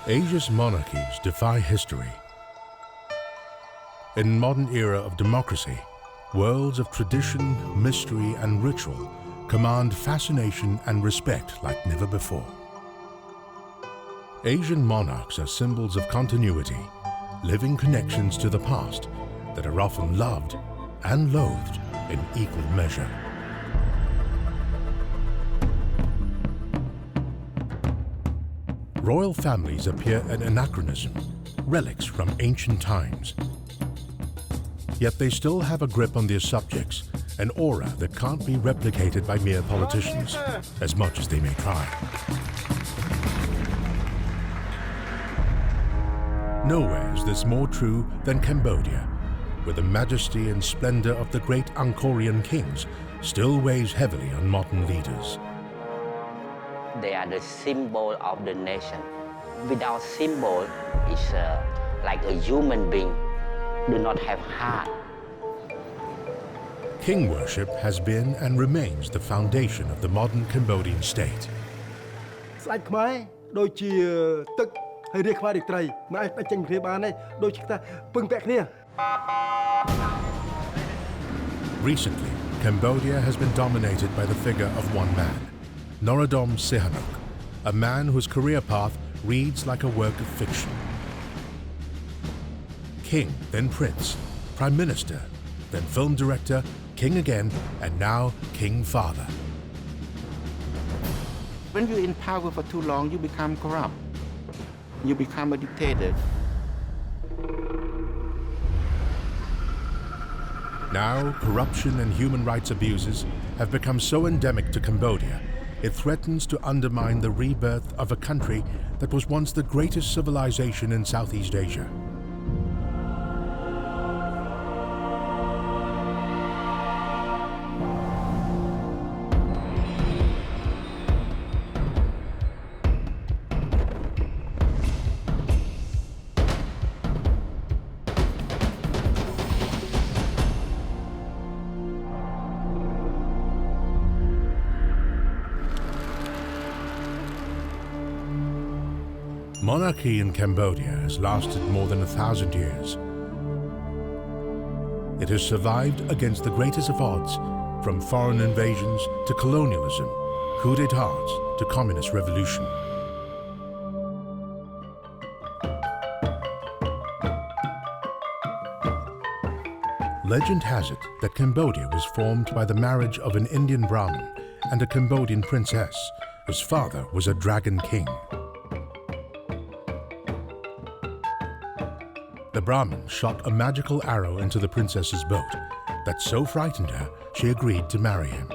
Asia's monarchies defy history. In modern era of democracy, worlds of tradition, mystery, and ritual command fascination and respect like never before. Asian monarchs are symbols of continuity, living connections to the past that are often loved and loathed in equal measure. Royal families appear an anachronism, relics from ancient times. Yet they still have a grip on their subjects, an aura that can't be replicated by mere politicians, as much as they may try. Nowhere is this more true than Cambodia, where the majesty and splendor of the great Angkorian kings still weighs heavily on modern leaders. They are the symbol of the nation. Without symbol, it's like a human being do not have heart. King worship has been and remains the foundation of the modern Cambodian state. Recently, Cambodia has been dominated by the figure of one man, Norodom Sihanouk, a man whose career path reads like a work of fiction. King, then prince, prime minister, then film director, king again, and now king father. When you're in power for too long, you become corrupt. You become a dictator. Now, corruption and human rights abuses have become so endemic to Cambodia, it threatens to undermine the rebirth of a country that was once the greatest civilization in Southeast Asia. Monarchy in Cambodia has lasted more than 1,000 years. It has survived against the greatest of odds, from foreign invasions to colonialism, coup d'etats to communist revolution. Legend has it that Cambodia was formed by the marriage of an Indian Brahmin and a Cambodian princess, whose father was a dragon king. The Brahmin shot a magical arrow into the princess's boat that so frightened her she agreed to marry him.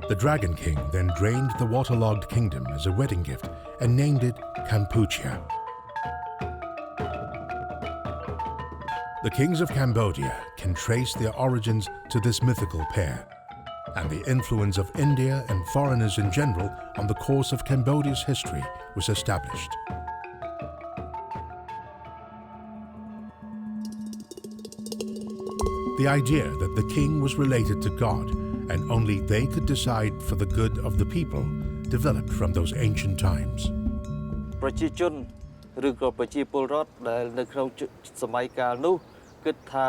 The Dragon King then drained the waterlogged kingdom as a wedding gift and named it Kampuchea. The kings of Cambodia can trace their origins to this mythical pair, and the influence of India and foreigners in general on the course of Cambodia's history was established. The idea that the king was related to God and only they could decide for the good of the people developed from those ancient times. ប្រជាជនឬក៏ប្រជាពលរដ្ឋដែលនៅក្នុងសម័យកាលនោះគិតថា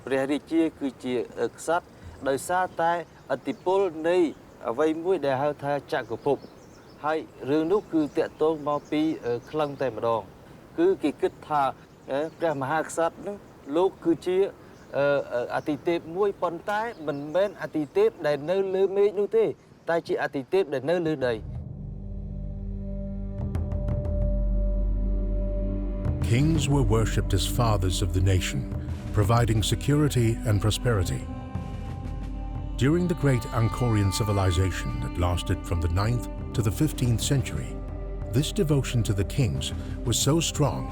ព្រះរាជាគឺជាក្សត្រដោយសារតែឥទ្ធិពលនៃអ្វីមួយដែលហៅថាចក្រភពហើយរឿងនោះគឺតាក់ទងមកពីក្លឹងតែម្ដងគឺគេគិតថាព្រះមហាក្សត្រនោះលោកគឺជាអាទិទេពមួយប៉ុន្តែមិនមែនអាទិទេពដែលនៅលើមេឃនោះទេតែជាអាទិទេពដែលនៅលើដី Kings were worshipped as fathers of the nation, providing security and prosperity. During the great Angkorian civilization that lasted from the 9th to the 15th century, this devotion to the kings was so strong,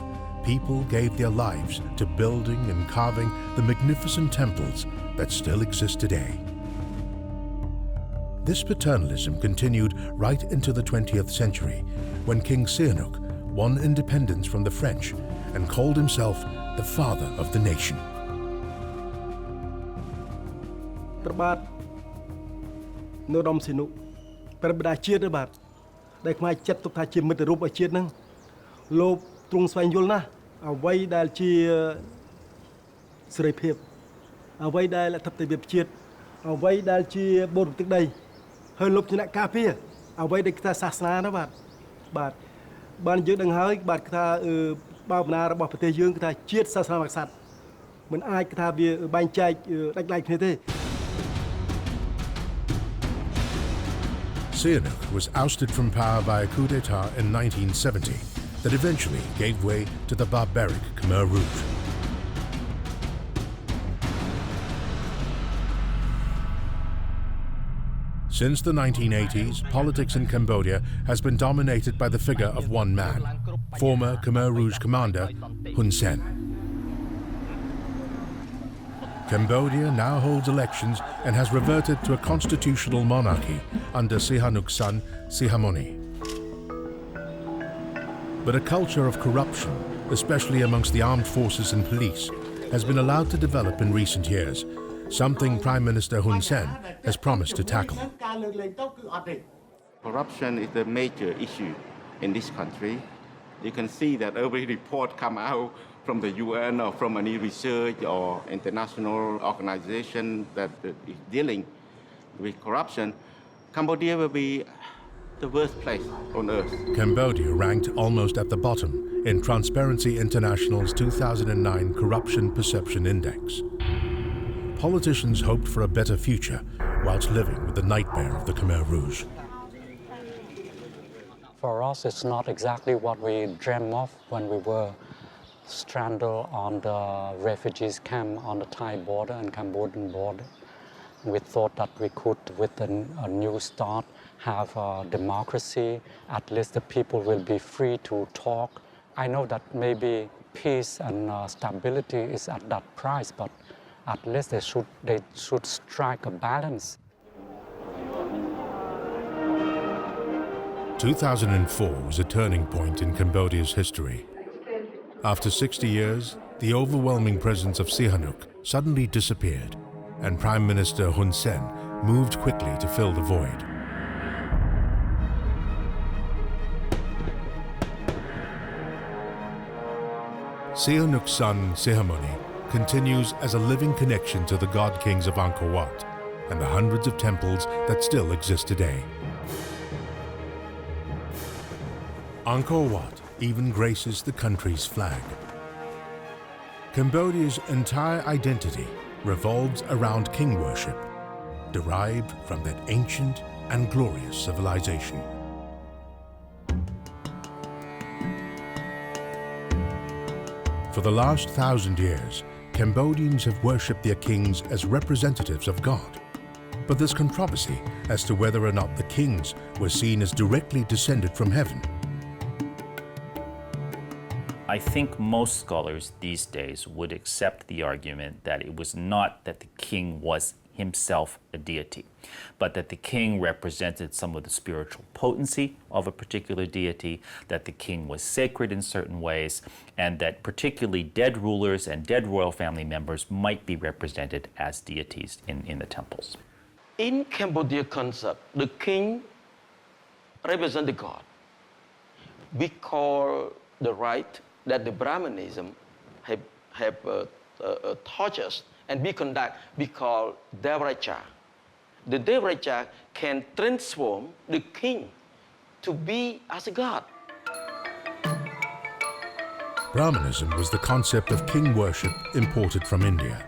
people gave their lives to building and carving the magnificent temples that still exist today. This paternalism continued right into the 20th century, when King Sihanouk won independence from the French and called himself the father of the nation. ព្រះបាទនរោត្តមសីហនុព្រះបិតាជាតិបាទ ដែលខ្មែរចិត្តទុកថាជាមិត្តរូបឲ្យជាតិហ្នឹងលោកទ្រង់ស្វែងយល់ណាស់អ្វីដែលជាសេរីភាពអ្វីដែលអធិបតេយ្យជាតិអ្វីដែលជាបូរទឹកដីហើយលោកជាអ្នកការពារអ្វីដែលគេថាសាសនាណាបាទបានយើងដឹងហើយបាទគេថាបាវនារបស់ប្រទេសយើងគេថាជាតិសាសនាមហាក្សត្រមិនអាចគេថាវាបែងចែកដាច់គ្នាទេ Sihanouk was ousted from power by a coup d'etat in 1970 that eventually gave way to the barbaric Khmer Rouge. Since the 1980s, politics in Cambodia has been dominated by the figure of one man, former Khmer Rouge commander Hun Sen. Cambodia now holds elections and has reverted to a constitutional monarchy under Sihanouk's son, Sihamoni. But a culture of corruption, especially amongst the armed forces and police, has been allowed to develop in recent years, something Prime Minister Hun Sen has promised to tackle. Corruption is the major issue in this country. You can see that every report come out from the UN or from any research or international organization that is dealing with corruption. Cambodia will be the worst place on earth. Cambodia ranked almost at the bottom in Transparency International's 2009 Corruption Perception Index. Politicians hoped for a better future whilst living with the nightmare of the Khmer Rouge. For us, it's not exactly what we dreamt of when we were stranded on the refugees camp on the Thai border and Cambodian border. We thought that we could, with a new start, have a democracy. At least the people will be free to talk. I know that maybe peace and stability is at that price, but at least they should strike a balance. 2004 was a turning point in Cambodia's history. After 60 years, the overwhelming presence of Sihanouk suddenly disappeared, and Prime Minister Hun Sen moved quickly to fill the void. Sihanouk's son, Sihamoni, continues as a living connection to the god kings of Angkor Wat and the hundreds of temples that still exist today. Angkor Wat even graces the country's flag. Cambodia's entire identity revolves around king worship, derived from that ancient and glorious civilization. For the last 1,000 years, Cambodians have worshipped their kings as representatives of God. But there's controversy as to whether or not the kings were seen as directly descended from heaven. I think most scholars these days would accept the argument that it was not that the king was himself a deity, but that the king represented some of the spiritual potency of a particular deity, that the king was sacred in certain ways, and that particularly dead rulers and dead royal family members might be represented as deities in the temples. In Cambodia concept, the king represents the god. We call the right that the Brahmanism have taught us and we conduct, we call Devaraja. The Devaraja can transform the king to be as a god. Brahmanism was the concept of king worship imported from India.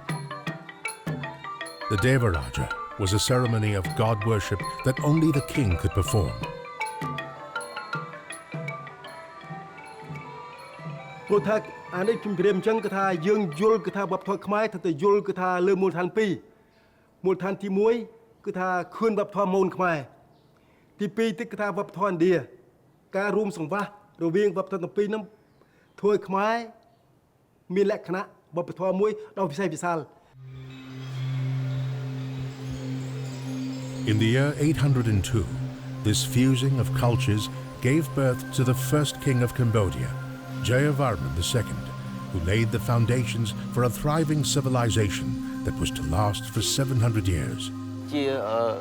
The Devaraja was a ceremony of god worship that only the king could perform. Anh ấy phim phim chẳng cái tha dương yul cái tha bập thoi khmai thật là yul cái tha lơ môn than pi môn than tí muối cái tha khuyên bập thoi môn khmai tí pi tích cái tha bập thoi India cá room sòng va rồi viên bập thoi pi nấm thoi khmai miền lệ khana bập thoi muối đau phi sai phi sal. In the year 802, this fusing of cultures gave birth to the first king of Cambodia, Jayavarman II, who laid the foundations for a thriving civilization that was to last for 700 years. ជា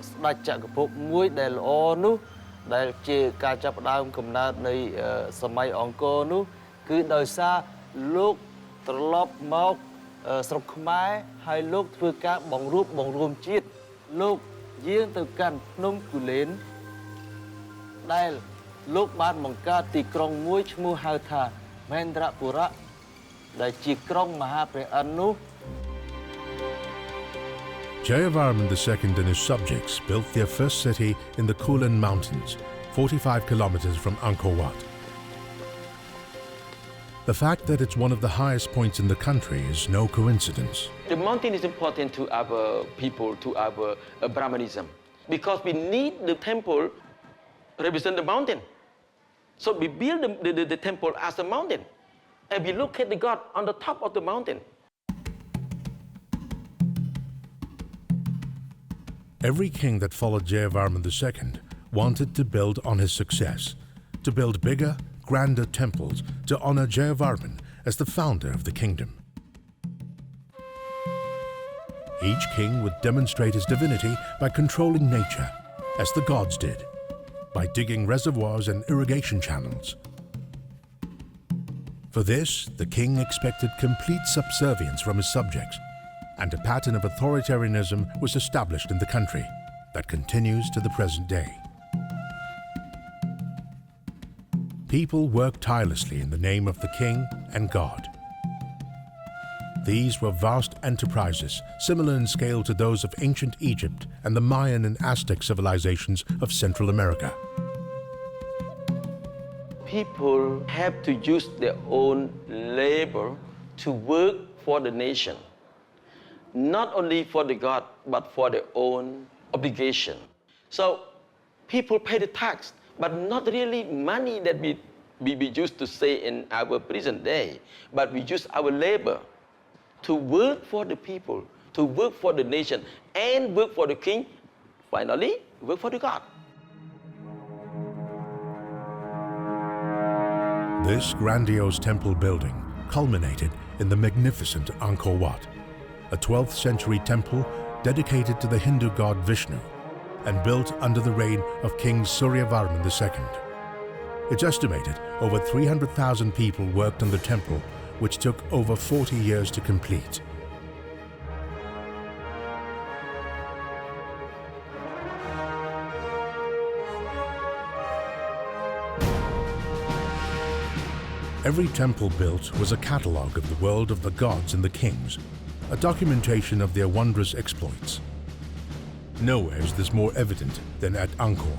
ស្ដេចចក្រភពមួយដែលល្អនោះ ដែលជាការចាប់ផ្ដើមកំណើតនៃសម័យអង្គរនោះគឺដោយសារលោកត្រឡប់មកស្រុកខ្មែរហើយលោកធ្វើការបង្រួបបង្រួមជាតិលោកយាងទៅកាន់ភ្នំគូលែនដែលលោកបានបង្កើតទីក្រុងមួយឈ្មោះហៅថាមហេന്ദ്រពុរៈដែលជាក្រុងមហាព្រះឥន្ទនោះ Jayavarman II and his subjects built their first city in the Kulin Mountains, 45 kilometers from Angkor Wat. The fact that it's one of the highest points in the country is no coincidence. The mountain is important to our people, to our Brahmanism, because we need the temple represent the mountain. So we build the temple as a mountain, and we look at the God on the top of the mountain. Every king that followed Jayavarman II wanted to build on his success, to build bigger, grander temples to honor Jayavarman as the founder of the kingdom. Each king would demonstrate his divinity by controlling nature, as the gods did, by digging reservoirs and irrigation channels. For this, the king expected complete subservience from his subjects, and a pattern of authoritarianism was established in the country that continues to the present day. People worked tirelessly in the name of the king and God. These were vast enterprises, similar in scale to those of ancient Egypt and the Mayan and Aztec civilizations of Central America. People have to use their own labor to work for the nation, not only for the God, but for their own obligation. So people pay the tax, but not really money that we used to say in our present day, but we use our labor to work for the people, to work for the nation, and work for the king, finally, work for the God. This grandiose temple building culminated in the magnificent Angkor Wat, a 12th century temple dedicated to the Hindu god Vishnu and built under the reign of King Suryavarman II. It's estimated over 300,000 people worked on the temple, which took over 40 years to complete. Every temple built was a catalogue of the world of the gods and the kings, a documentation of their wondrous exploits. Nowhere is this more evident than at Angkor,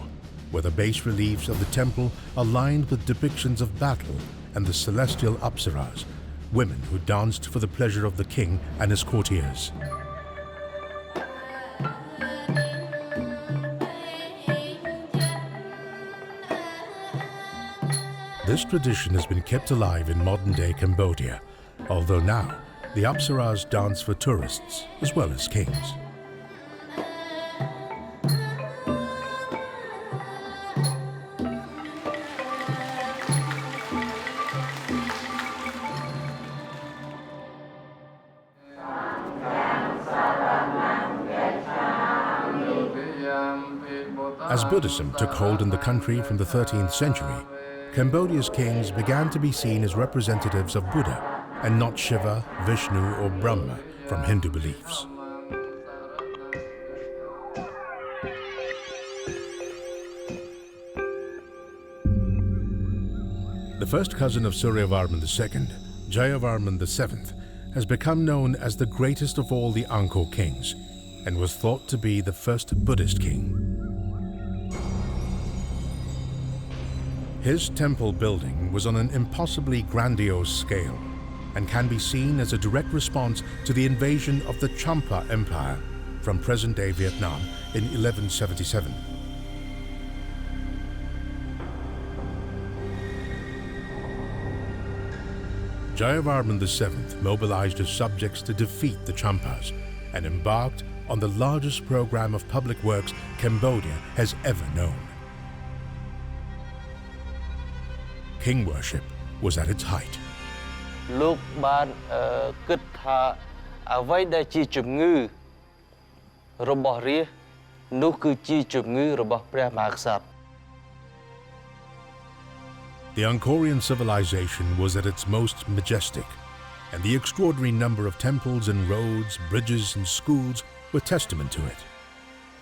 where the bas reliefs of the temple are lined with depictions of battle and the celestial apsaras, women who danced for the pleasure of the king and his courtiers. This tradition has been kept alive in modern-day Cambodia, although now the apsaras dance for tourists as well as kings. As Buddhism took hold in the country from the 13th century, Cambodia's kings began to be seen as representatives of Buddha and not Shiva, Vishnu or Brahma from Hindu beliefs. The first cousin of Suryavarman II, Jayavarman VII, has become known as the greatest of all the Angkor kings and was thought to be the first Buddhist king. His temple building was on an impossibly grandiose scale and can be seen as a direct response to the invasion of the Champa Empire from present-day Vietnam in 1177. Jayavarman VII mobilized his subjects to defeat the Champas and embarked on the largest program of public works Cambodia has ever known. King worship was at its height. លោកបានគិតថាអ្វីដែលជាជំងឺរបស់រាជនោះគឺជាជំងឺរបស់ព្រះមហាក្សត្រ The Angkorian civilization was at its most majestic, and the extraordinary number of temples and roads, bridges and schools were testament to it.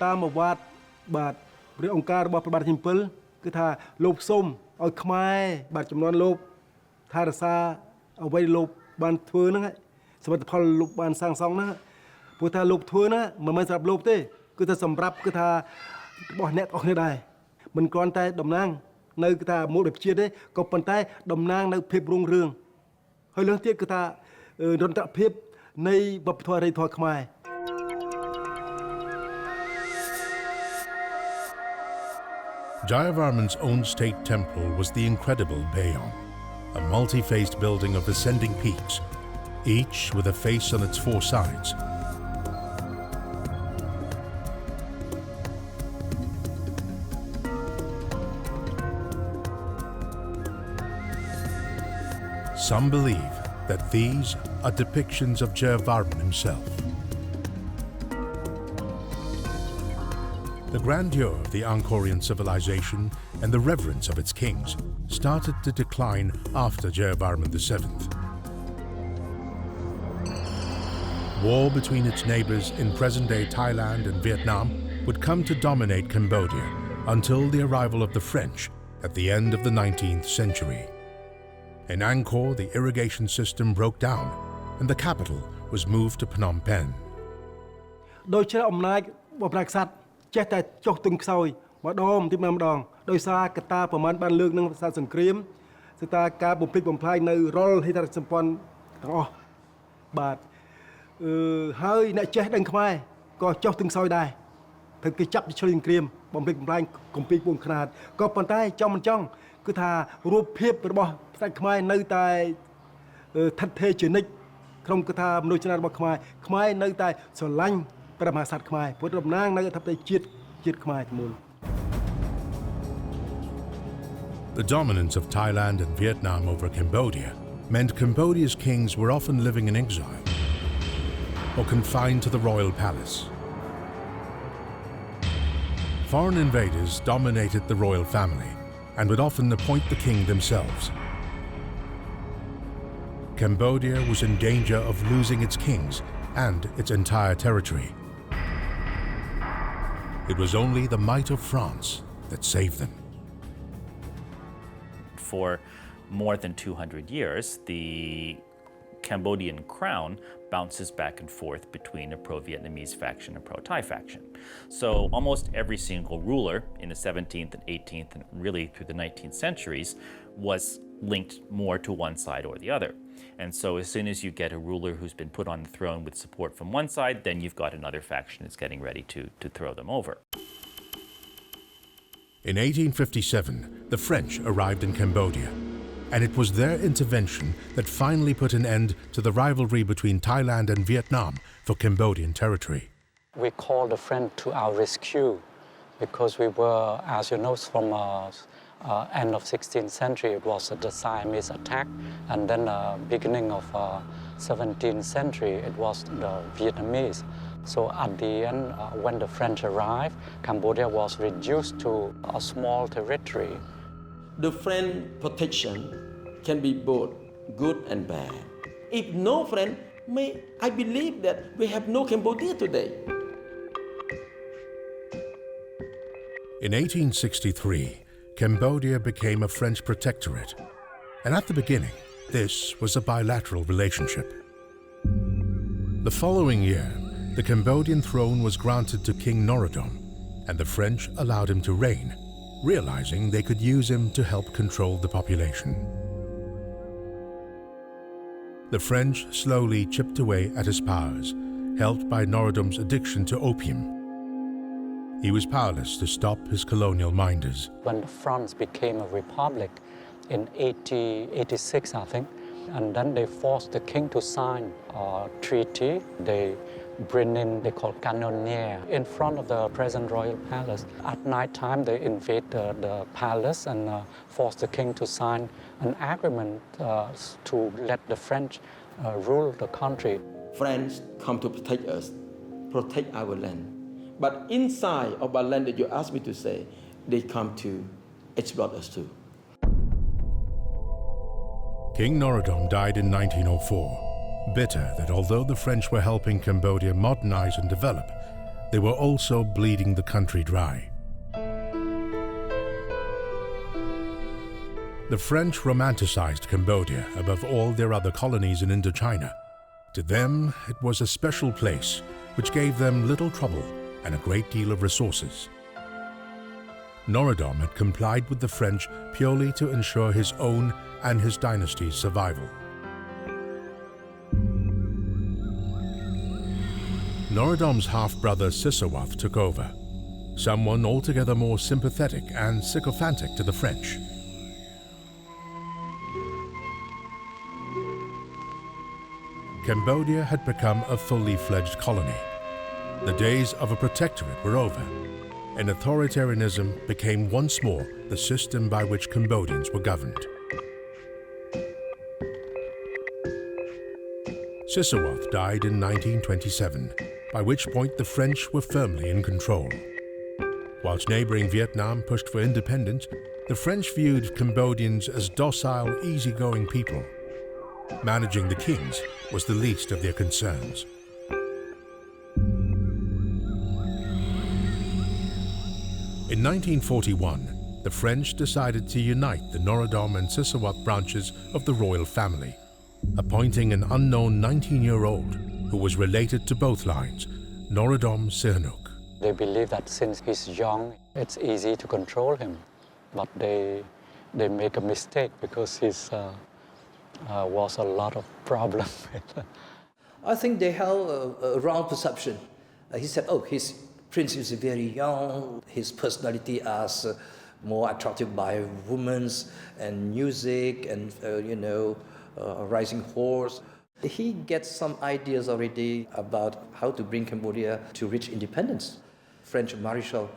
តាមប្រវត្តិបាទព្រះអង្គការរបស់ព្រះបាទទី7គឺថាលោកសូមឲ្យខ្មែរបាទចំនួនលោកថារក្សាអ្វីលោកបានធ្វើហ្នឹងសមិទ្ធផលលោកបានសាងសង់ហ្នឹងព្រោះថាលោកធ្វើហ្នឹងមិនមែនសម្រាប់លោកទេគឺថាសម្រាប់គឺថារបស់អ្នកទាំងអស់គ្នាដែរមិនគ្រាន់តែតំណាងនៅគឺថាមូលរដ្ឋជាតិទេក៏ប៉ុន្តែតំណាងនៅភាពរុងរឿងហើយលើសទៀតគឺថានិរន្តរភាពនៃវប្បធម៌អរិយធម៌ខ្មែរ Jayavarman's own state temple was the incredible Bayon, a multi-faced building of ascending peaks, each with a face on its four sides. Some believe that these are depictions of Jayavarman himself. The grandeur of the Angkorian civilization and the reverence of its kings started to decline after Jayavarman VII. War between its neighbors in present-day Thailand and Vietnam would come to dominate Cambodia until the arrival of the French at the end of the 19th century. In Angkor, the irrigation system broke down and the capital was moved to Phnom Penh. ដោយជាអំណាចរបស់ព្រះក្សត្រចេះតែចុះទង់ខ្សោយម្ដងទីម្ដងដោយសារកត្តាប្រមាណបានលើកនឹងភាសាសង្គ្រាមស្ថានភាពការបំផ្លិចបំផ្លាញនៅរាល់ហេដ្ឋារចនាសម្ព័ន្ធទាំងអស់បាទហើយអ្នកចេះដឹងខ្មែរក៏ចុះទង់ខ្សោយដែរត្រូវគេចាប់ឆ្លងសង្គ្រាមបំផ្លិចបំផ្លាញកំពីពួងខ្នាតក៏ប៉ុន្តែចង់មិនចង់គឺថារូបភាពរបស់ផ្សាច់ខ្មែរនៅតែថិតថេរជានិច្ចក្នុងគឺថាមនុស្សឆ្នាំរបស់ខ្មែរនៅតែស្រឡាញ់ព្រះមហាក្សត្រខ្មែរព្រោះតំណាងនៅអធិបតេយ្យជាតិខ្មែរទាំងមូល The dominance of Thailand and Vietnam over Cambodia meant Cambodia's kings were often living in exile or confined to the royal palace. Foreign invaders dominated the royal family and would often appoint the king themselves. Cambodia was in danger of losing its kings and its entire territory. It was only the might of France that saved them. For more than 200 years, the Cambodian crown bounces back and forth between a pro-Vietnamese faction and pro-Thai faction. So almost every single ruler in the 17th and 18th and really through the 19th centuries was linked more to one side or the other. And so as soon as you get a ruler who's been put on the throne with support from one side, then you've got another faction that's getting ready to throw them over. In 1857, the French arrived in Cambodia, and it was their intervention that finally put an end to the rivalry between Thailand and Vietnam for Cambodian territory. We called the French to our rescue because we were, as you know, from end of 16th century, it was the Siamese attack, and then beginning of 17th century, it was the Vietnamese. So at the end, when the French arrived, Cambodia was reduced to a small territory. The French protection can be both good and bad. If no French, I believe that we have no Cambodia today. In 1863, Cambodia became a French protectorate, and at the beginning, this was a bilateral relationship. The following year, the Cambodian throne was granted to King Norodom, and the French allowed him to reign, realizing they could use him to help control the population. The French slowly chipped away at his powers, helped by Norodom's addiction to opium. He was powerless to stop his colonial minders. When France became a republic in 1886, I think, and then they forced the king to sign a treaty. They bring in, they call cannoneer, in front of the present royal palace. At night time, they invade the palace and force the king to sign an agreement to let the French rule the country. France come to protect us, protect our land. But inside of our land that you asked me to say, they come to exploit us too. King Norodom died in 1904, bitter that although the French were helping Cambodia modernize and develop, they were also bleeding the country dry. The French romanticized Cambodia above all their other colonies in Indochina. To them, it was a special place which gave them little trouble and a great deal of resources. Norodom had complied with the French purely to ensure his own and his dynasty's survival. Norodom's half-brother Sisowath took over, someone altogether more sympathetic and sycophantic to the French. Cambodia had become a fully fledged colony. The days of a protectorate were over, and authoritarianism became once more the system by which Cambodians were governed. Sisowath died in 1927, by which point the French were firmly in control. Whilst neighboring Vietnam pushed for independence, the French viewed Cambodians as docile, easygoing people. Managing the kings was the least of their concerns. In 1941, the French decided to unite the Norodom and Sisowath branches of the royal family, appointing an unknown 19-year-old who was related to both lines, Norodom Sihanouk. They believe that since he's young, it's easy to control him, but they make a mistake because he's was a lot of problem. I think they held a wrong perception. He said, oh, his prince is very young, his personality is more attractive by women and music and, a rising horse. He gets some ideas already about how to bring Cambodia to reach independence. French Marshal,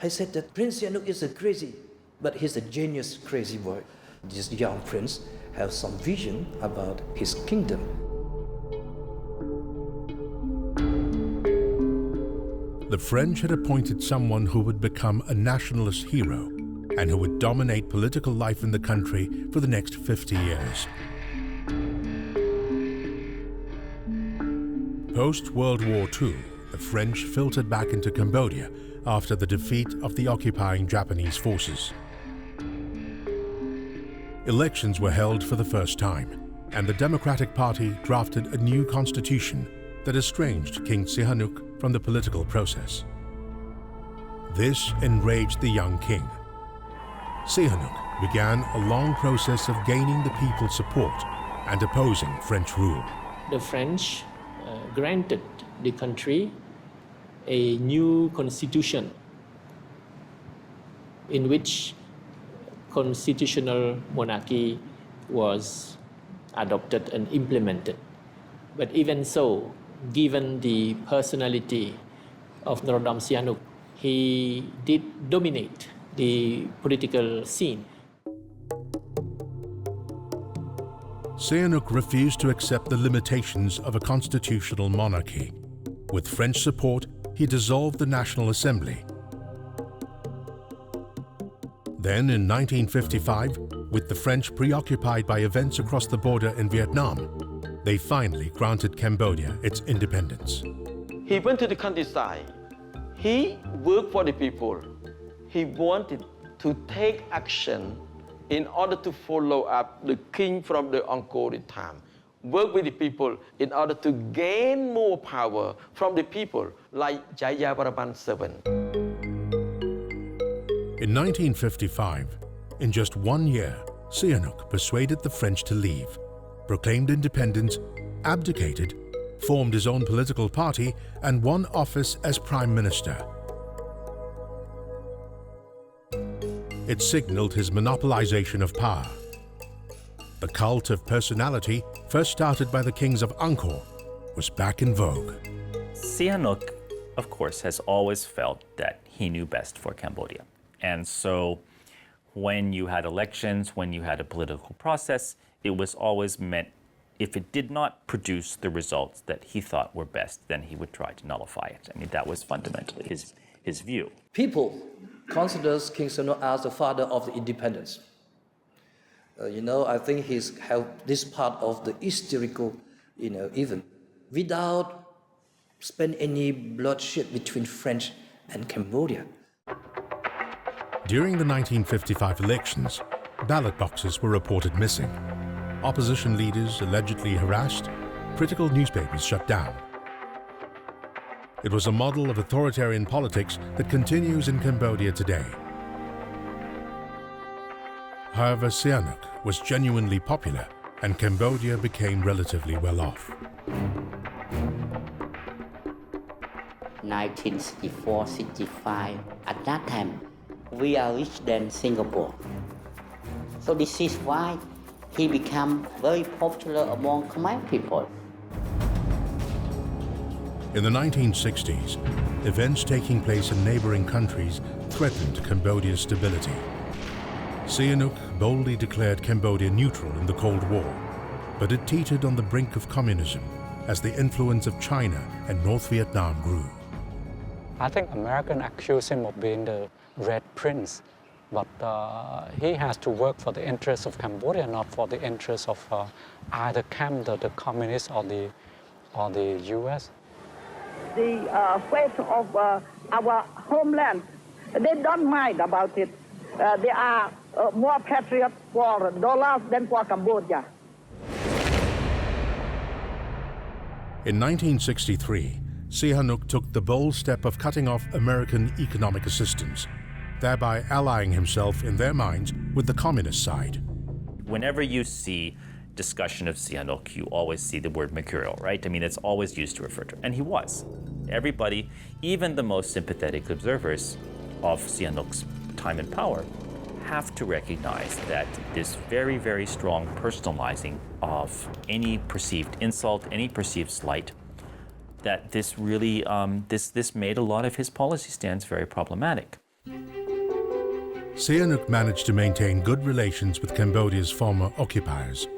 I said that Prince Sihanouk is a crazy, but he's a genius crazy boy. This young prince has some vision about his kingdom. The French had appointed someone who would become a nationalist hero and who would dominate political life in the country for the next 50 years. Post-World War II, the French filtered back into Cambodia after the defeat of the occupying Japanese forces. Elections were held for the first time, and the Democratic Party drafted a new constitution that estranged King Sihanouk from the political process. This enraged the young king. Sihanouk began a long process of gaining the people's support and opposing French rule. The French granted the country a new constitution in which constitutional monarchy was adopted and implemented. But even so, given the personality of Norodom Sihanouk, he did dominate the political scene. Sihanouk refused to accept the limitations of a constitutional monarchy. With French support, he dissolved the National Assembly. Then, in 1955, with the French preoccupied by events across the border in Vietnam, they finally granted Cambodia its independence. He went to the countryside. He worked for the people. He wanted to take action in order to follow up the king from the Angkor Wat time. Work with the people in order to gain more power from the people, like Jayavarman VII. In 1955, in just 1 year, Sihanouk persuaded the French to leave, proclaimed independence, abdicated, formed his own political party, and won office as Prime Minister. It signaled his monopolization of power. The cult of personality, first started by the kings of Angkor, was back in vogue. Sihanouk, of course, has always felt that he knew best for Cambodia. And so when you had elections, when you had a political process, it was always meant if it did not produce the results that he thought were best, then he would try to nullify it. I mean, that was fundamentally his view. People consider King Sihanouk as the father of the independence. I think he's helped this part of the historical, event without spend any bloodshed between French and Cambodia. During the 1955 elections, ballot boxes were reported missing. Opposition leaders allegedly harassed, critical newspapers shut down. It was a model of authoritarian politics that continues in Cambodia today. However, Sihanouk was genuinely popular and Cambodia became relatively well off. 1964-65, at that time, we are rich than Singapore. So this is why he became very popular among Khmer people. In the 1960s, events taking place in neighboring countries threatened Cambodia's stability. Sihanouk boldly declared Cambodia neutral in the Cold War, but it teetered on the brink of communism as the influence of China and North Vietnam grew. I think Americans accuse him of being the Red Prince, but he has to work for the interests of Cambodia, not for the interests of either camp, the communists or the U.S. The fate of our homeland, they don't mind about it. They are more patriots for dollars than for Cambodia. In 1963, Sihanouk took the bold step of cutting off American economic assistance, thereby allying himself in their minds with the communist side. Whenever you see discussion of Sihanouk, you always see the word mercurial, right? I mean, it's always used to refer to, and he was. Everybody, even the most sympathetic observers of Sihanouk's time in power, have to recognize that this very, very strong personalizing of any perceived insult, any perceived slight, that this really, this made a lot of his policy stance very problematic. Sihanouk managed to maintain good relations with Cambodia's former occupiers.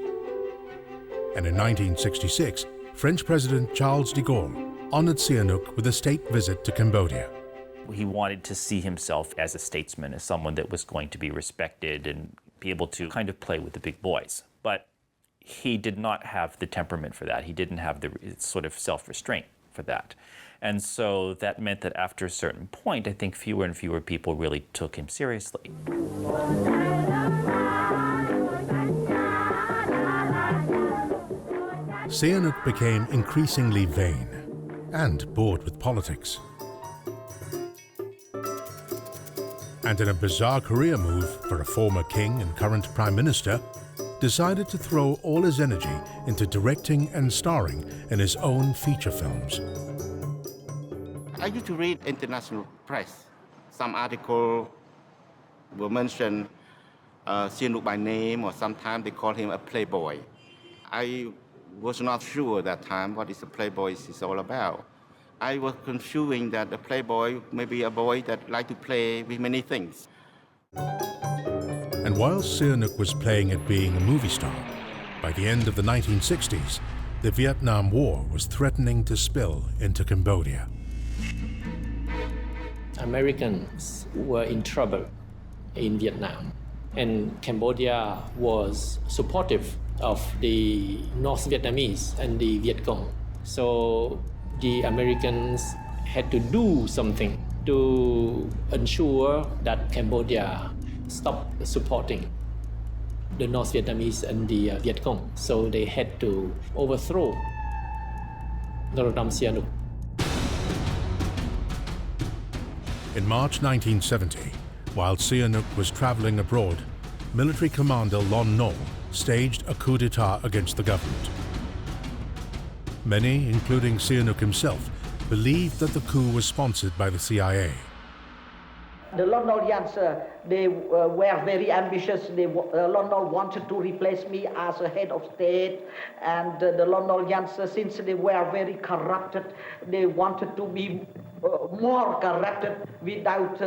And in 1966, French President Charles de Gaulle honored Sihanouk with a state visit to Cambodia. He wanted to see himself as a statesman, as someone that was going to be respected and be able to kind of play with the big boys. But he did not have the temperament for that. He didn't have the sort of self-restraint for that. And so that meant that after a certain point, I think fewer and fewer people really took him seriously. Sihanouk became increasingly vain and bored with politics. And in a bizarre career move for a former king and current prime minister, decided to throw all his energy into directing and starring in his own feature films. I used to read international press. Some article will mention Sihanouk by name, or sometimes they call him a playboy. I was not sure at that time what is a playboy is all about. I was confusing that a playboy may be a boy that likes to play with many things. And while Sihanouk was playing at being a movie star, by the end of the 1960s, the Vietnam War was threatening to spill into Cambodia. Americans were in trouble in Vietnam, and Cambodia was supportive of the North Vietnamese and the Viet Cong. So the Americans had to do something to ensure that Cambodia stopped supporting the North Vietnamese and the Viet Cong. So they had to overthrow Norodom Sihanouk. In March 1970, while Sihanouk was traveling abroad, military commander Lon Nol staged a coup d'etat against the government. Many, including Sihanouk himself, believed that the coup was sponsored by the CIA. The Lon Nol they were very ambitious. Lon Nol wanted to replace me as a head of state, and the Lon Nol since they were very corrupted, they wanted to be more corrupted without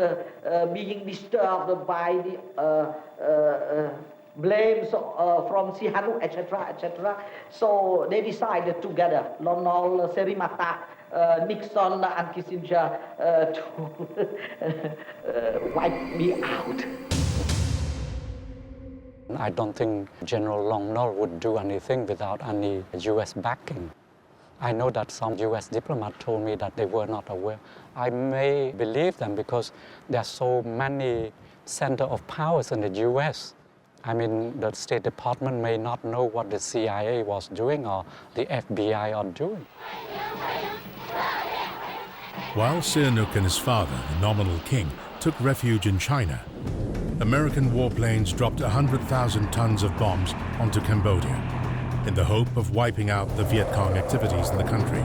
being disturbed by the blames from Sihanouk, etc., etc. So they decided together, Lon Nol, Serimata, Nixon and Kissinger, to wipe me out. I don't think General Long Nol would do anything without any U.S. backing. I know that some U.S. diplomats told me that they were not aware. I may believe them because there are so many centers of powers in the U.S. I mean, the State Department may not know what the CIA was doing or the FBI are doing. While Sihanouk and his father, the nominal king, took refuge in China, American warplanes dropped 100,000 tons of bombs onto Cambodia in the hope of wiping out the Viet Cong activities in the country.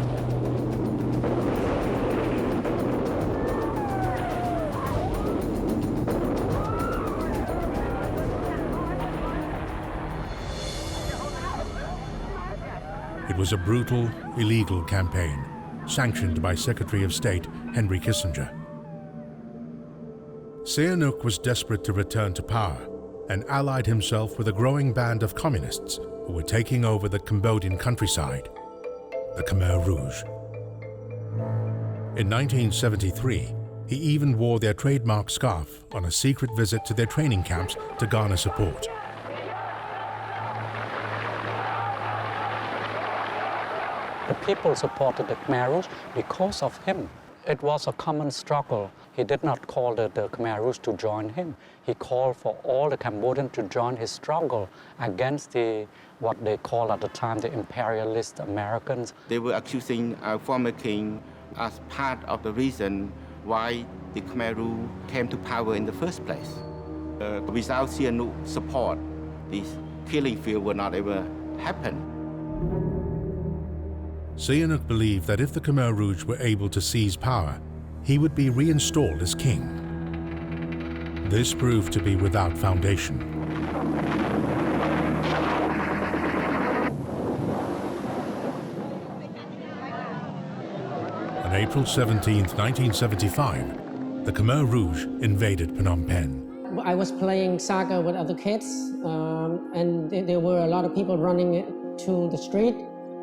It was a brutal, illegal campaign, sanctioned by Secretary of State Henry Kissinger. Sihanouk was desperate to return to power and allied himself with a growing band of communists who were taking over the Cambodian countryside, the Khmer Rouge. In 1973, he even wore their trademark scarf on a secret visit to their training camps to garner support. The people supported the Khmer Rouge because of him. It was a common struggle. He did not call the Khmer Rouge to join him. He called for all the Cambodians to join his struggle against what they called at the time the imperialist Americans. They were accusing our former king as part of the reason why the Khmer Rouge came to power in the first place. Without Sihanouk's support, this killing field would not ever happen. Sihanouk believed that if the Khmer Rouge were able to seize power, he would be reinstalled as king. This proved to be without foundation. On April 17, 1975, the Khmer Rouge invaded Phnom Penh. I was playing soccer with other kids, and there were a lot of people running to the street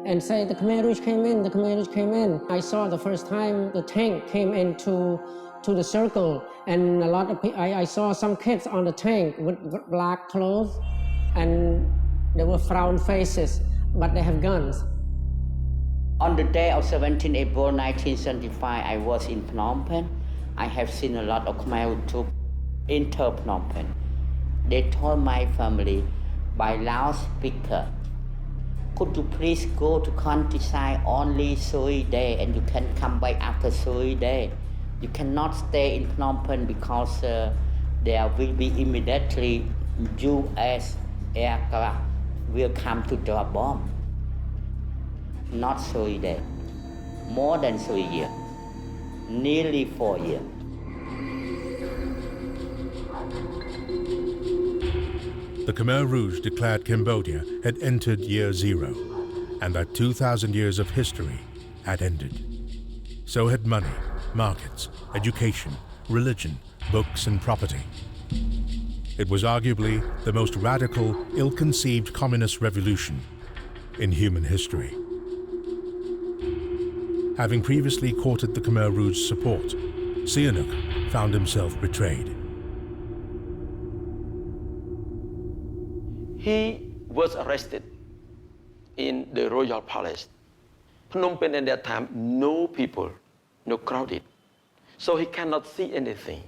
and say, the Khmer Rouge came in, the Khmer Rouge came in. I saw the first time the tank came into the circle, and a lot of I saw some kids on the tank with black clothes, and they were frown faces, but they have guns. On the day of 17 April 1975, I was in Phnom Penh. I have seen a lot of Khmer Rouge troops enter Phnom Penh. They told my family by loudspeaker, could you please go to countryside only 3 days and you can come back after 3 days. You cannot stay in Phnom Penh because there will be immediately U.S. aircraft will come to drop bomb. Not 3 days, more than 3 years, nearly 4 years. The Khmer Rouge declared Cambodia had entered year zero, and that 2,000 years of history had ended. So had money, markets, education, religion, books, and property. It was arguably the most radical, ill-conceived communist revolution in human history. Having previously courted the Khmer Rouge's support, Sihanouk found himself betrayed. He was arrested in the royal palace. Phnom Penh at that time, no people, no crowded. So he cannot see anything.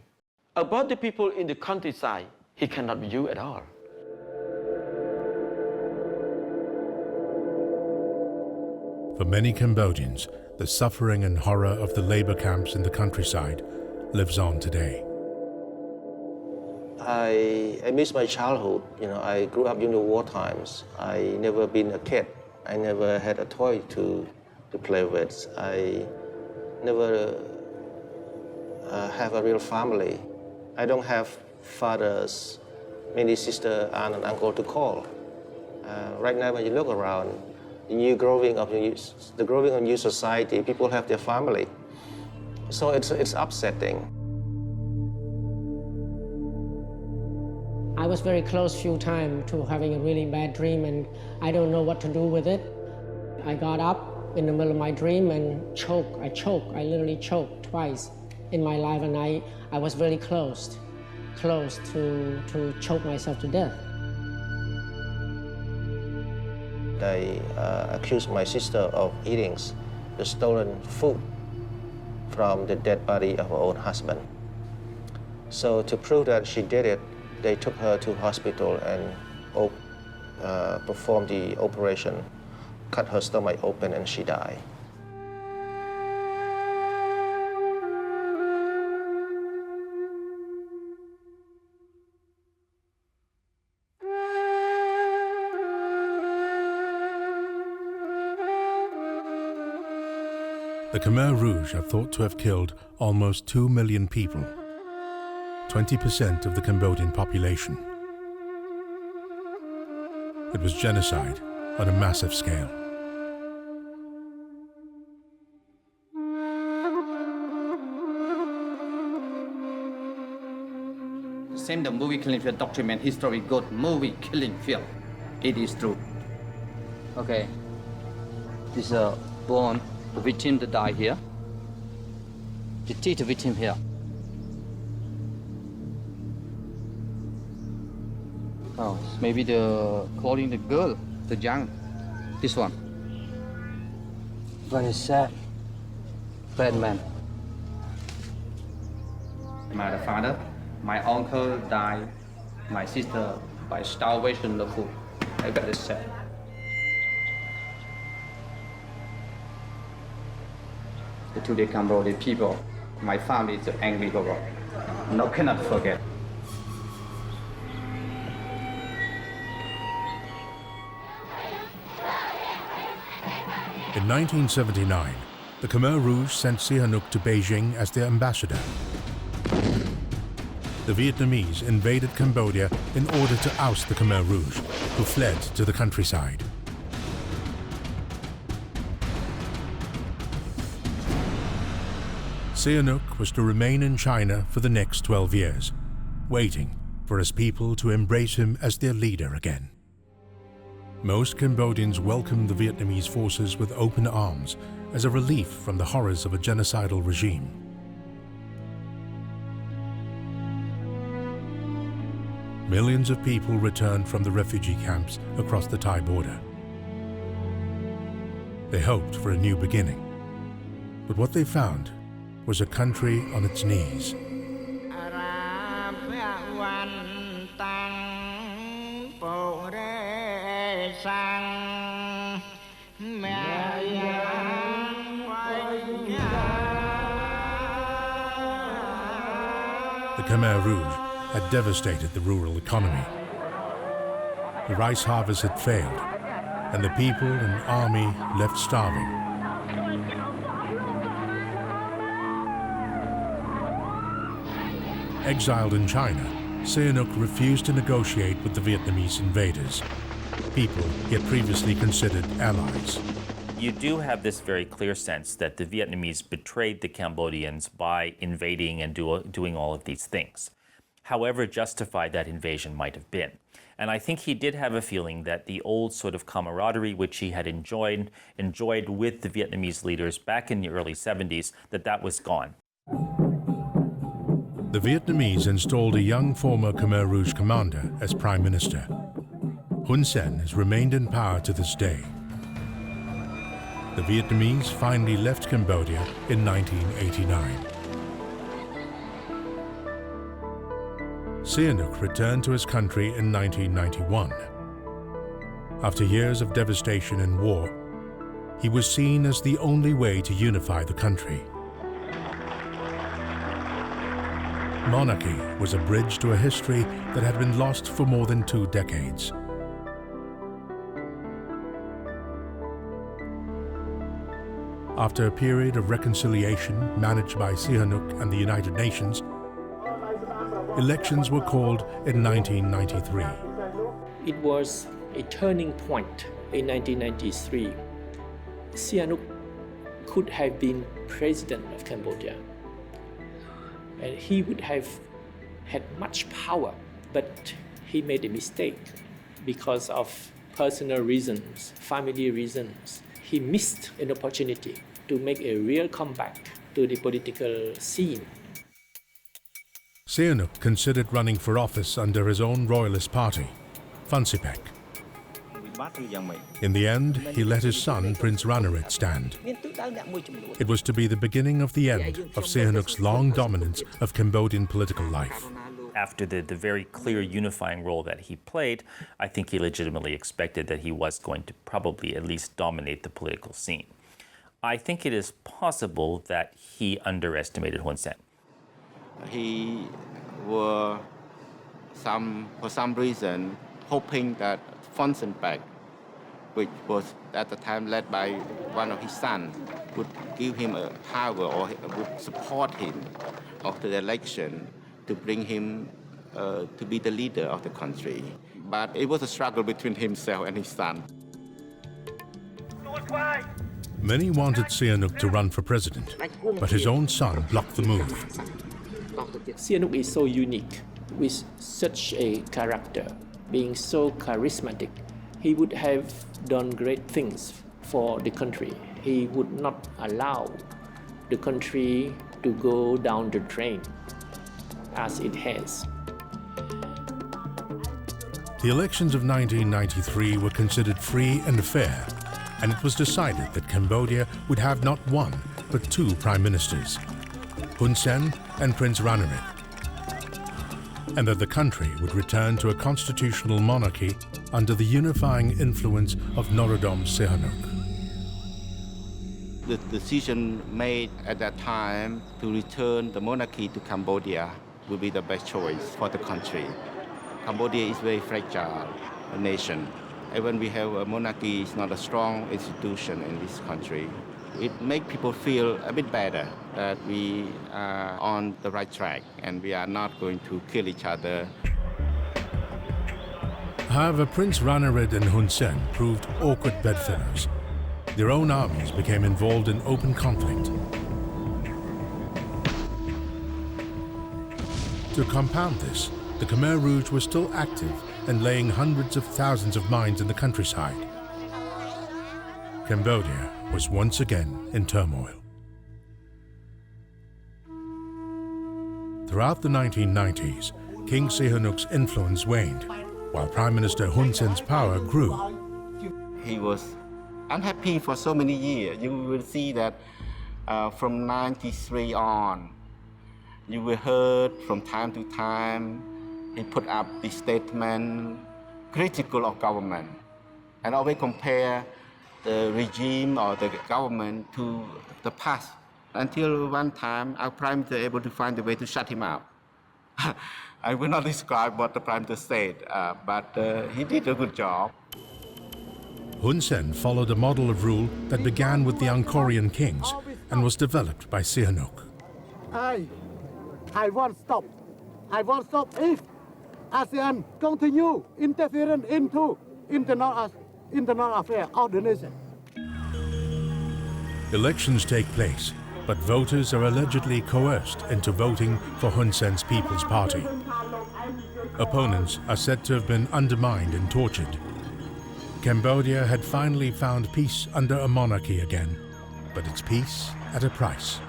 About the people in the countryside, he cannot view at all. For many Cambodians, the suffering and horror of the labor camps in the countryside lives on today. I miss my childhood. I grew up during the war times. I never been a kid. I never had a toy to play with. I never have a real family. I don't have fathers, many sisters, aunt, and uncle to call. Right now, when you look around, the growing of new society, people have their family. So it's upsetting. I was very close few times to having a really bad dream, and I don't know what to do with it. I got up in the middle of my dream and choked. I literally choked twice in my life, and I was very close to choke myself to death. They accused my sister of eating the stolen food from the dead body of her own husband. So to prove that she did it, they took her to hospital and performed the operation, cut her stomach open, and she died. The Khmer Rouge are thought to have killed almost 2 million people, 20% of the Cambodian population. It was genocide on a massive scale. Same the movie killing field document history good movie killing field. It is true. Okay. This is a bone. The victim that died here. You see the victim here. Oh, maybe the calling the girl, the young, this one. Very sad. Bad man. My father, my uncle died, my sister by starvation of food. I very sad. To the Cambodian people, my family is angry about. No cannot forget. In 1979, the Khmer Rouge sent Sihanouk to Beijing as their ambassador. The Vietnamese invaded Cambodia in order to oust the Khmer Rouge, who fled to the countryside. Sihanouk was to remain in China for the next 12 years, waiting for his people to embrace him as their leader again. Most Cambodians welcomed the Vietnamese forces with open arms as a relief from the horrors of a genocidal regime. Millions of people returned from the refugee camps across the Thai border. They hoped for a new beginning, but what they found was a country on its knees. The Khmer Rouge had devastated the rural economy. The rice harvest had failed, and the people and army left starving. Exiled in China, Sihanouk refused to negotiate with the Vietnamese invaders, people he had previously considered allies. You do have this very clear sense that the Vietnamese betrayed the Cambodians by invading and doing all of these things, however justified that invasion might have been. And I think he did have a feeling that the old sort of camaraderie which he had enjoyed with the Vietnamese leaders back in the early 70s, that was gone. The Vietnamese installed a young former Khmer Rouge commander as prime minister. Hun Sen has remained in power to this day. The Vietnamese finally left Cambodia in 1989. Sihanouk returned to his country in 1991. After years of devastation and war, he was seen as the only way to unify the country. Monarchy was a bridge to a history that had been lost for more than 2 decades. After a period of reconciliation managed by Sihanouk and the United Nations, elections were called in 1993. It was a turning point in 1993. Sihanouk could have been president of Cambodia, and he would have had much power, but he made a mistake because of personal reasons, family reasons. He missed an opportunity to make a real comeback to the political scene. Sihanouk considered running for office under his own royalist party, Funsipek. In the end, he let his son, Prince Ranariddh, stand. It was to be the beginning of the end of Sihanouk's long dominance of Cambodian political life. After the very clear unifying role that he played, I think he legitimately expected that he was going to probably at least dominate the political scene. I think it is possible that he underestimated Hun Sen. He was, for some reason, hoping that Hun Sen, which was at the time led by one of his sons, would give him a power or would support him after the election to bring him to be the leader of the country. But it was a struggle between himself and his son. Many wanted Sihanouk to run for president, but his own son blocked the move. Sihanouk is so unique, with such a character, being so charismatic. He would have done great things for the country. He would not allow the country to go down the drain as it has. The elections of 1993 were considered free and fair, and it was decided that Cambodia would have not one, but two prime ministers, Hun Sen and Prince Ranariddh, and that the country would return to a constitutional monarchy under the unifying influence of Norodom Sihanouk. The decision made at that time to return the monarchy to Cambodia would be the best choice for the country. Cambodia is a very fragile nation. Even we have a monarchy, it's not a strong institution in this country. It makes people feel a bit better that we are on the right track and we are not going to kill each other. However, Prince Ranariddh and Hun Sen proved awkward bedfellows. Their own armies became involved in open conflict. To compound this, the Khmer Rouge were still active and laying hundreds of thousands of mines in the countryside. Cambodia was once again in turmoil. Throughout the 1990s, King Sihanouk's influence waned, while Prime Minister Hun Sen's power grew. He was unhappy for so many years. You will see that from 93 on, you will heard from time to time, he put up the statement critical of government and always compare the regime or the government to the past. Until one time, our prime minister was able to find a way to shut him up. I will not describe what the prime minister said, but he did a good job. Hun Sen followed a model of rule that began with the Angkorian kings and was developed by Sihanouk. I won't stop. I won't stop if ASEAN continue interfering into internal affairs of the nation. Elections take place, but voters are allegedly coerced into voting for Hun Sen's People's Party. Opponents are said to have been undermined and tortured. Cambodia had finally found peace under a monarchy again, but it's peace at a price.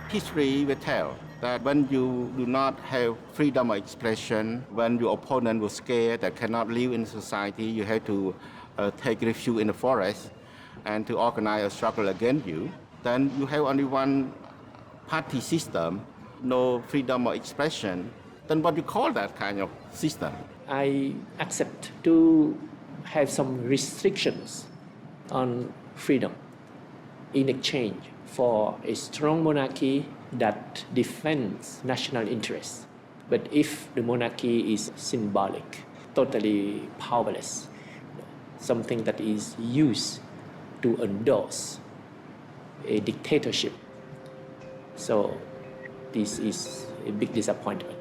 History will tell that when you do not have freedom of expression, when your opponent was scared that cannot live in society, you have to take refuge in the forest and to organize a struggle against you, then you have only one party system, no freedom of expression, then what do you call that kind of system? I accept to have some restrictions on freedom in exchange for a strong monarchy that defends national interests. But if the monarchy is symbolic, totally powerless, something that is used to endorse a dictatorship, so this is a big disappointment.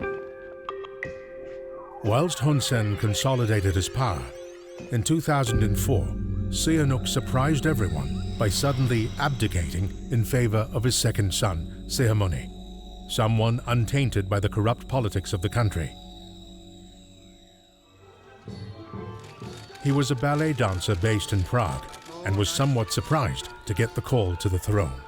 Whilst Hun Sen consolidated his power, in 2004, Sihanouk surprised everyone by suddenly abdicating in favor of his second son, Sihamoni, someone untainted by the corrupt politics of the country. He was a ballet dancer based in Prague and was somewhat surprised to get the call to the throne.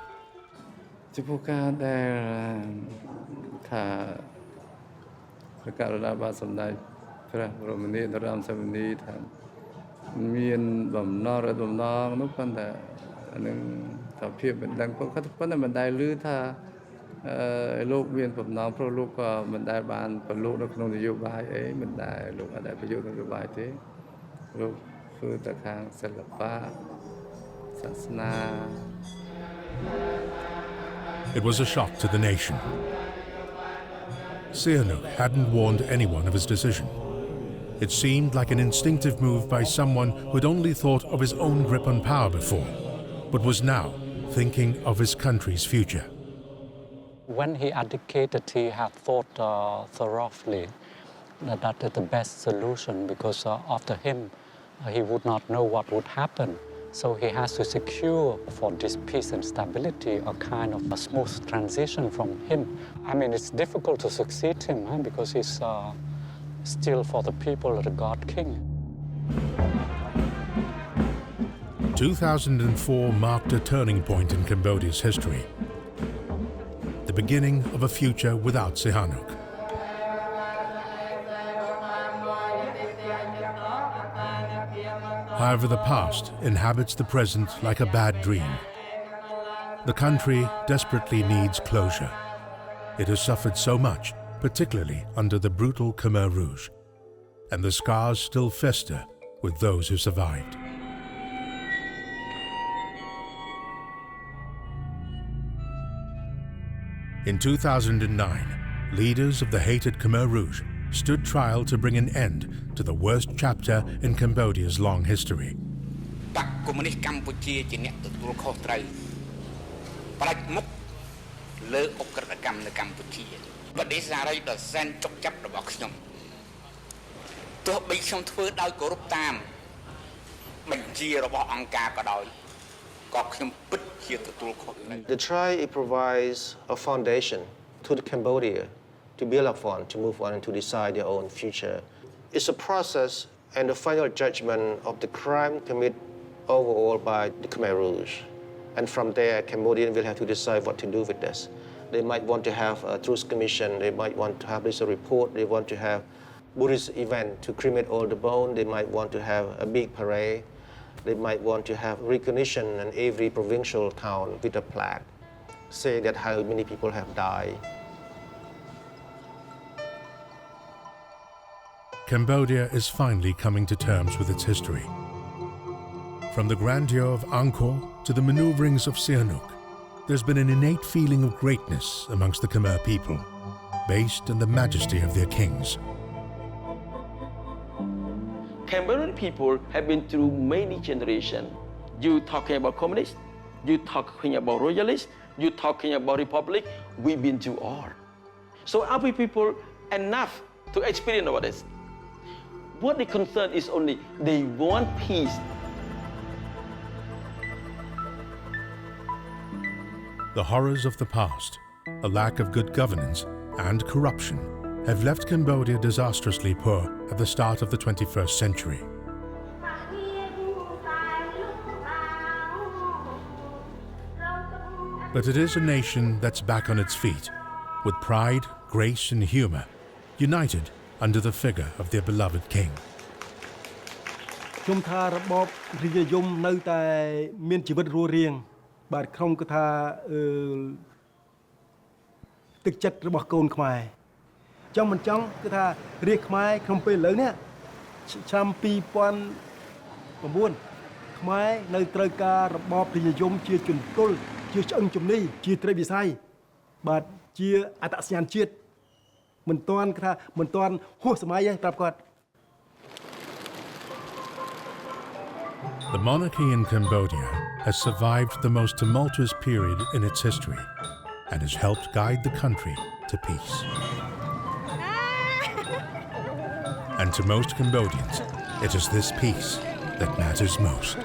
មានបំណងឬបំណងនោះប៉ុន្តែអានឹងថាភាពមិនដឹងប៉ុន្តែមិនដែលឮថាលោកមានបំណងព្រោះលោកក៏មិនដែលបានប្រឡូកនៅក្នុងនយោបាយអីមិនដែលលោកអត់ដែលប្រយោជន៍នយោបាយទេលោកធ្វើតែខាងសិល្បៈសាសនា It was a shock to the nation. Sihanouk hadn't warned anyone of his decision. It seemed like an instinctive move by someone who'd only thought of his own grip on power before, but was now thinking of his country's future. When he abdicated, he had thought thoroughly that is the best solution because after him, he would not know what would happen. So he has to secure for this peace and stability a kind of a smooth transition from him. I mean, it's difficult to succeed him because he's still for the people the God King. 2004 marked a turning point in Cambodia's history. The beginning of a future without Sihanouk. However, the past inhabits the present like a bad dream. The country desperately needs closure. It has suffered so much, particularly under the brutal Khmer Rouge, and the scars still fester with those who survived. In 2009, leaders of the hated Khmer Rouge stood trial to bring an end to the worst chapter in Cambodia's long history. បកកុម្មុយនីសកម្ពុជាជាអ្នកទទួលខុសត្រូវផ្ដាច់មុខលើអក្រិតកម្មនៅកម្ពុជាបដិសេរីដ៏សែនចុកចាប់របស់ខ្ញុំទោះបីខ្ញុំធ្វើដោយគោរពតាមបញ្ជារបស់អង្គការក៏ដោយក៏ខ្ញុំពិតជាទទួលខុសនៅ The trial it provides a foundation to the Cambodia to build upon, to move on and to decide their own future. It's a process and the final judgment of the crime committed overall by the Khmer Rouge. And from there, Cambodians will have to decide what to do with this. They might want to have a truth commission, they might want to have this report, they want to have Buddhist event to cremate all the bone, they might want to have a big parade, they might want to have recognition in every provincial town with a plaque, say that how many people have died. Cambodia is finally coming to terms with its history. From the grandeur of Angkor to the maneuverings of Sihanouk, there's been an innate feeling of greatness amongst the Khmer people, based in the majesty of their kings. Cambodian people have been through many generations. You talking about communists, you talking about royalists, you talking about republic, we've been through all. So our people enough to experience about this. What the concern is only they want peace. The horrors of the past, a lack of good governance, and corruption have left Cambodia disastrously poor at the start of the 21st century. But it is a nation that's back on its feet, with pride, grace, and humor, united under the figure of their beloved king. ខ្ញុំថារបបរាជនិយមនៅតែមានជីវិតរស់រានបាទខ្ញុំគឺថាទឹកចិត្តរបស់កូនខ្មែរចង់មិនចង់គឺថារាជខ្មែរក្នុងពេលឥឡូវនេះឆ្នាំ2009ខ្មែរនៅត្រូវការរបបរាជនិយមជាជំទល់ជាឆ្អឹងជំនីជាត្រីវិស័យបាទជាអត្តសញ្ញាណជាតិមិនតាន់គឺថាមិនតាន់ហួសសម័យទេប្រាប់គាត់ The monarchy in Cambodia has survived the most tumultuous period in its history and has helped guide the country to peace. And to most Cambodians, it is this peace that matters most.